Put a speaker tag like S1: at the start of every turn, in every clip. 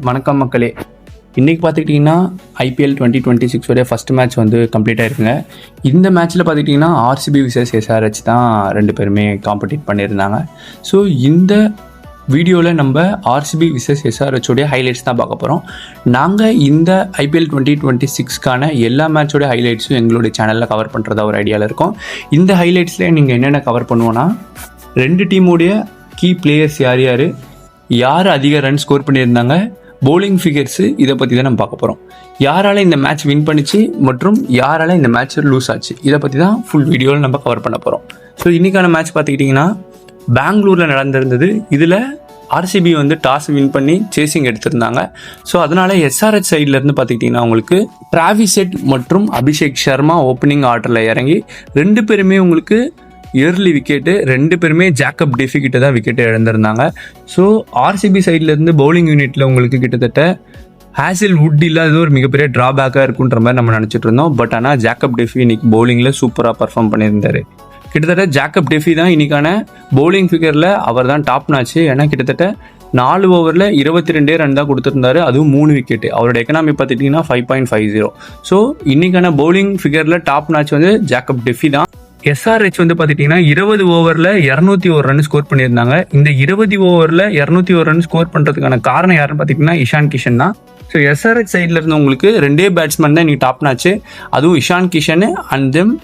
S1: வணக்கம் மக்களே. இன்றைக்கி பார்த்துக்கிட்டிங்கன்னா ஐபிஎல் 2026 ஃபஸ்ட் மேட்ச் வந்து கம்ப்ளீட் ஆகிருக்குங்க. இந்த மேட்ச்சில் பார்த்துக்கிட்டிங்கன்னா ஆர்சிபி விசஸ் எஸ்ஆர்ஹெச் தான் ரெண்டு பேருமே காம்படிட் பண்ணியிருந்தாங்க. ஸோ இந்த வீடியோவில் நம்ம ஆர்சிபி விசஸ் எஸ்ஆர்ஹெச்சோடைய ஹைலைட்ஸ் தான் பார்க்க போகிறோம். நாங்கள் இந்த ஐபிஎல் 2026க்கான எல்லா மேட்சோடைய ஹைலைட்ஸும் எங்களுடைய சேனலில் கவர் பண்ணுறதா ஒரு ஐடியாவில் இருக்கோம். இந்த ஹைலைட்ஸில் நீங்கள் என்னென்ன கவர் பண்ணுவோன்னா, ரெண்டு டீமுடைய கீ பிளேயர்ஸ் யார் அதிக ரன் ஸ்கோர் பண்ணியிருந்தாங்க, போலிங் ஃபிகர்ஸு, இதை பற்றி தான் நம்ம பார்க்க போகிறோம். யாரால் இந்த மேட்ச் வின் பண்ணிச்சு மற்றும் யாரால் இந்த மேட்ச் லூஸ் ஆச்சு, இதை பற்றி தான் ஃபுல் வீடியோவில் நம்ம கவர் பண்ண போகிறோம். ஸோ இன்றைக்கான மேட்ச் பார்த்துக்கிட்டிங்கன்னா பெங்களூரில் நடந்திருந்தது. இதில் ஆர்சிபி வந்து டாஸ் வின் பண்ணி சேசிங் எடுத்திருந்தாங்க. ஸோ அதனால் எஸ்ஆர்ஹெச் சைட்லேருந்து பார்த்துக்கிட்டிங்கன்னா உங்களுக்கு டிராவிஸ் ஹெட் மற்றும் அபிஷேக் சர்மா ஓப்பனிங் ஆர்டரில் இறங்கி ரெண்டு பேருமே உங்களுக்கு இயர்லி விக்கெட்டு, ரெண்டு பேருமே ஜாக்கப் டெஃபி கிட்ட தான் விக்கெட்டு இழந்திருந்தாங்க. ஸோ ஆர்சிபி சைட்லேருந்து பவுலிங் யூனிட்டில் உங்களுக்கு கிட்டத்தட்ட ஹேசில் வுட் இல்லாத ஒரு மிகப்பெரிய ட்ராபேக்காக இருக்குன்ற மாதிரி நம்ம நினச்சிட்டு இருந்தோம். பட் ஆனால் ஜாக்கப் டெஃபி இன்னைக்கு பவுலிங்கில் சூப்பராக பர்ஃபார்ம் பண்ணியிருந்தார். கிட்டத்தட்ட ஜாக்கப் டெஃபி தான் இன்னைக்கான பவுலிங் ஃபிகரில் அவர் தான் டாப் நாச்சு. ஏன்னா கிட்டத்தட்ட 4 ஓவரில் 22 ரன் தான் கொடுத்துருந்தாரு, அதுவும் 3 விக்கெட்டு. அவரோட எக்கனாமி பார்த்துட்டிங்கன்னா 5.50. ஸோ இன்னைக்கான பவுலிங் ஃபிகரில் டாப் நாச் வந்து ஜாக்கப் டெஃபி தான். எஸ்ஆர்ஹெச் வந்து பார்த்துட்டிங்கன்னா 20 ஓவரில் 201 ரன் ஸ்கோர் பண்ணியிருந்தாங்க. இந்த 20 ஓவரில் 201 ரன் ஸ்கோர் பண்ணுறதுக்கான காரணம் யாருன்னு பார்த்திங்கன்னா இஷான் கிஷன் தான். ஸோ எஸ்ஆர்ஹெச் சைடில் இருந்து உங்களுக்கு ரெண்டே பேட்ஸ்மேன் தான் இன்னைக்கு டாப் நாச்சு, அதுவும் Ishan Kishan and then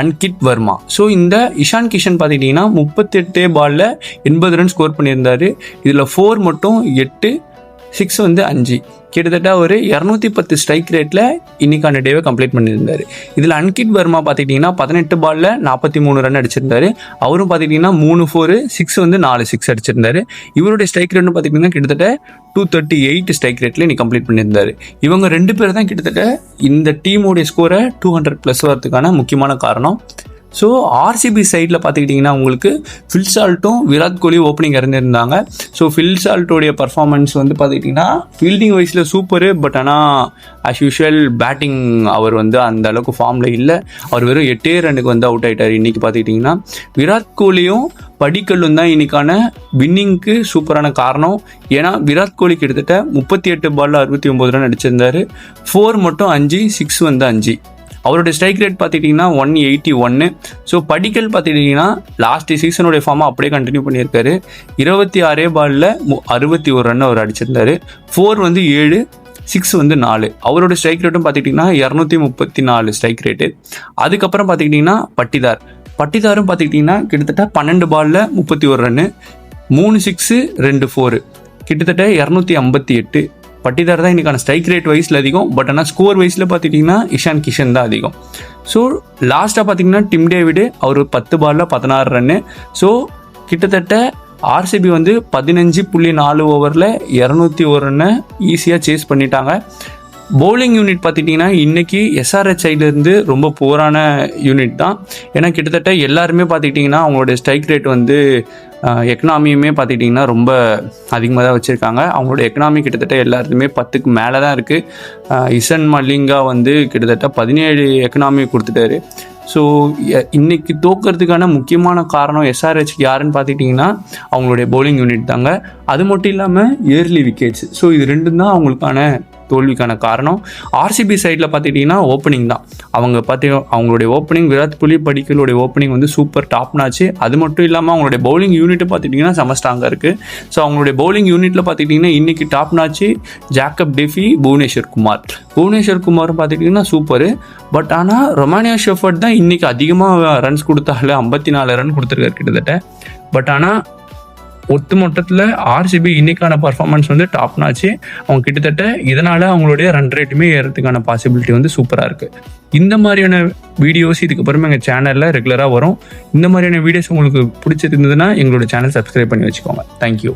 S1: Ankit Varma. So இந்த இஷான் கிஷன் பார்த்துக்கிட்டிங்கன்னா 38 பாலில் 80 ரன் ஸ்கோர் பண்ணியிருந்தார். இதில் 4 மட்டும் 8, 6 வந்து 5, கிட்டத்தட்ட ஒரு 210 ஸ்ட்ரைக் ரேட்டில் இன்னைக்கான டேவை கம்ப்ளீட் பண்ணியிருந்தார். இதில் அன்கிட் வர்மா பார்த்துக்கிட்டிங்கன்னா 18 பாலில் 43 ரன் அடிச்சிருந்தாரு. அவரும் பார்த்துக்கிட்டிங்கன்னா 3 4, 6 வந்து 4 6 அடிச்சிருந்தார். இவருடைய ஸ்ட்ரைக் ரேட்னு பார்த்திங்கன்னா கிட்டத்தட்ட 238 ஸ்ட்ரைக் ரேட்டில் இன்னைக்கு கம்ப்ளீட் பண்ணியிருந்தார். இவங்க ரெண்டு பேர் தான் கிட்டத்தட்ட இந்த டீமோடைய ஸ்கோரை 200+ வரதுக்கான முக்கியமான காரணம். ஸோ ஆர்சிபி சைடில் பார்த்துக்கிட்டிங்கன்னா உங்களுக்கு ஃபில் சால்ட்டும் Virat Kohli opening இறந்துருந்தாங்க. So fill சால்ட்டோடைய performance வந்து பார்த்துக்கிட்டிங்கன்னா ஃபீல்டிங் வைஸில் சூப்பரு. பட் ஆனால் ஆஸ் யூஷுவல் பேட்டிங் அவர் வந்து அந்த அளவுக்கு ஃபார்மில் இல்லை. அவர் வெறும் 8 ரன்னுக்கு வந்து அவுட் ஆகிட்டார். இன்றைக்கி பார்த்துக்கிட்டிங்கன்னா விராட் கோலியும் படிக்கல்லும் தான் இன்னைக்கான வின்னிங்க்கு சூப்பரான காரணம். ஏன்னா விராட் கோலி கிட்டத்தட்ட 38 பாலில் 69 ரன் அடிச்சிருந்தார். 4 மட்டும் 5, 6 வந்து 5. அவருடைய ஸ்ட்ரைக் ரேட் பார்த்துக்கிட்டிங்கன்னா 181. ஸோ படிக்கல் பார்த்துக்கிட்டிங்கன்னா லாஸ்ட் சீசனுடைய ஃபார்மை அப்படியே கண்டினியூ பண்ணியிருக்காரு. 26 பாலில் 61 ரன் அவர் அடிச்சிருந்தார். 4 வந்து 7, 6 வந்து 4. அவரோட ஸ்ட்ரைக் ரேட்டும் பார்த்துக்கிட்டிங்கன்னா 234 ஸ்ட்ரைக் ரேட்டு. அதுக்கப்புறம் பார்த்துக்கிட்டிங்கன்னா பட்டிதாரும் பார்த்துக்கிட்டிங்கன்னா கிட்டத்தட்ட 12 பாலில் 31 ரன்னு, 3 6, 2 4, கிட்டத்தட்ட 258. பட்டிதார் தான் இன்னைக்கான ஸ்ட்ரைக் ரேட் வைஸில் அதிகம். பட் ஆனால் ஸ்கோர் வைஸில் பார்த்துட்டிங்கன்னா இஷான் கிஷன் தான் அதிகம். ஸோ லாஸ்ட்டாக பார்த்தீங்கன்னா டிம் டேவிடு அவர் 10 பாலில் 16 ரன்னு. ஸோ கிட்டத்தட்ட ஆர்சிபி வந்து 15.4 ஓவரில் 201 ரன்னை ஈஸியாக சேஸ் பண்ணிட்டாங்க. பவுலிங் யூனிட் பார்த்துட்டிங்கன்னா இன்றைக்கி எஸ்ஆர்ஹெச் சைட்லேருந்து ரொம்ப புவரான யூனிட் தான். ஏன்னா கிட்டத்தட்ட எல்லாருமே பார்த்துக்கிட்டிங்கன்னா அவங்களுடைய ஸ்ட்ரைக் ரேட் வந்து எக்கனாமியுமே பார்த்துக்கிட்டிங்கன்னா ரொம்ப அதிகமாக தான் வச்சுருக்காங்க. அவங்களோட எக்கனாமி கிட்டத்தட்ட எல்லாருமே 10க்கு மேலே தான் இருக்குது. இசன் மலிங்கா வந்து கிட்டத்தட்ட 17 எக்கனாமி கொடுத்துட்டாரு. ஸோ இன்றைக்கி தோக்கிறதுக்கான முக்கியமான காரணம் எஸ்ஆர்ஹெச் யாருன்னு பார்த்துக்கிட்டிங்கன்னா அவங்களுடைய பவுலிங் யூனிட் தாங்க. அது மட்டும் இல்லாமல் இயர்லி விக்கெட்ஸ். ஸோ இது ரெண்டும் தான் அவங்களுக்கான தோல்விக்கான காரணம். ஆர்சிபி சைடில் பார்த்துக்கிட்டிங்கன்னா ஓப்பனிங் தான். அவங்களுடைய ஓப்பனிங் விராட் கோலி படிக்கலுடைய ஓப்பனிங் வந்து சூப்பர் டாப் நாச்சு. அது மட்டும் இல்லாமல் அவங்களுடைய பவுலிங் யூனிட்டை பார்த்துக்கிட்டிங்கன்னா செம ஸ்ட்ராங்காக இருக்குது. ஸோ அவங்களுடைய பவுலிங் யூனிட்டில் பார்த்துக்கிட்டிங்கன்னா இன்றைக்கி டாப் நாச்சு ஜாக்கப் டெஃபி, புவனேஸ்வர் குமாரும் பார்த்துக்கிட்டிங்கன்னா சூப்பரு. பட் ஆனால் ரொமானியா ஷெஃபர்ட் தான் இன்றைக்கி அதிகமாக ரன்ஸ் கொடுத்தால 54 ரன் கொடுத்துருக்காரு கிட்டத்தட்ட. பட் ஆனால் ஒட்டு மொத்தத்தில் ஆர்சிபி இன்னைக்கான பர்ஃபார்மன்ஸ் வந்து டாப் நாச்சு. அவங்க கிட்டத்தட்ட இதனால் அவங்களுடைய ரன் ரேட்டுமே ஏறதுக்கான பாசிபிலிட்டி வந்து சூப்பராக இருக்குது. இந்த மாதிரியான வீடியோஸ் இதுக்கப்புறமே எங்கள் சேனலில் ரெகுலராக வரும். இந்த மாதிரியான வீடியோஸ் உங்களுக்கு பிடிச்சிருந்ததுன்னா எங்களோட சேனல் சப்ஸ்கிரைப் பண்ணி வச்சுக்கோங்க. தேங்க்யூ.